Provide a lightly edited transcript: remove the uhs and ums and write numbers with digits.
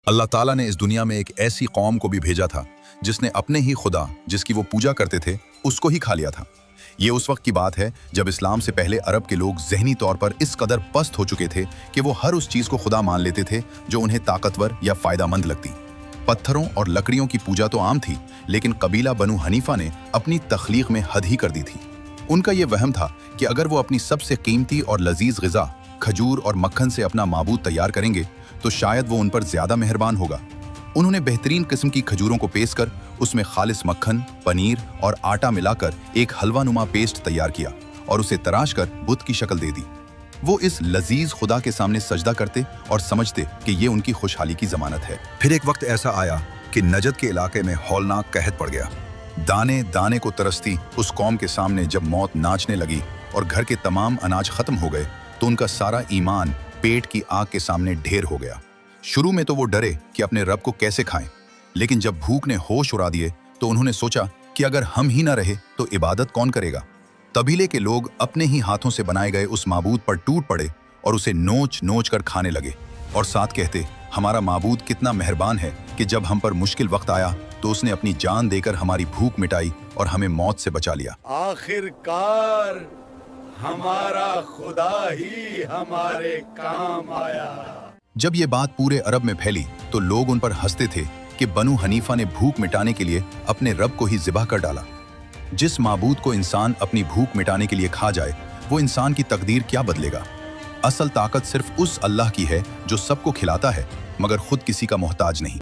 अल्लाह ताला ने इस दुनिया में एक ऐसी कौम को भी भेजा था जिसने अपने ही खुदा जिसकी वो पूजा करते थे उसको ही खा लिया था। ये उस वक्त की बात है जब इस्लाम से पहले अरब के लोग ज़हनी तौर पर इस कदर पस्त हो चुके थे कि वो हर उस चीज़ को खुदा मान लेते थे जो उन्हें ताकतवर या फ़ायदामंद लगती। पत्थरों और लकड़ियों की पूजा तो आम थी, लेकिन कबीला बनु हनीफा ने अपनी तख्लीक में हद ही कर दी थी। उनका ये वहम था कि अगर वो अपनी सबसे कीमती और लजीज ग़िज़ा खजूर और मक्खन से अपना माबूद तैयार करेंगे तो शायद वो उन पर ज़्यादा मेहरबान होगा। उन्होंने बेहतरीन किस्म की खजूरों को पेश कर उसमें खालिस मक्खन, पनीर और आटा मिलाकर एक हलवा नुमा पेस्ट तैयार किया और उसे तराश कर बुत की शक्ल दे दी। वो इस लजीज खुदा के सामने सजदा करते और समझते कि ये उनकी खुशहाली की जमानत है। फिर एक वक्त ऐसा आया कि नजद के इलाके में हौलनाक कहत पड़ गया। दाने दाने को तरसती उस कौम के सामने जब मौत नाचने लगी और घर के तमाम अनाज खत्म हो गए तो उनका सारा ईमान पेट की आग के सामने ढेर हो गया। शुरू में तो वो डरे कि अपने रब को कैसे खाएं, लेकिन जब भूख ने होश उड़ा दिए तो उन्होंने सोचा कि अगर हम ही ना रहे तो इबादत कौन करेगा। कबीले के लोग अपने ही हाथों से बनाए गए उस माबूद पर टूट पड़े और उसे नोच नोच कर खाने लगे और साथ कहते, हमारा माबूद कितना मेहरबान है कि जब हम पर मुश्किल वक्त आया तो उसने अपनी जान देकर हमारी भूख मिटाई और हमें मौत से बचा लिया। आखिरकार हमारा खुदा ही हमारे काम आया। जब ये बात पूरे अरब में फैली तो लोग उन पर हंसते थे कि बनु हनीफा ने भूख मिटाने के लिए अपने रब को ही ज़िबा कर डाला। जिस माबूद को इंसान अपनी भूख मिटाने के लिए खा जाए वो इंसान की तकदीर क्या बदलेगा। असल ताकत सिर्फ उस अल्लाह की है जो सबको खिलाता है मगर खुद किसी का मोहताज नहीं।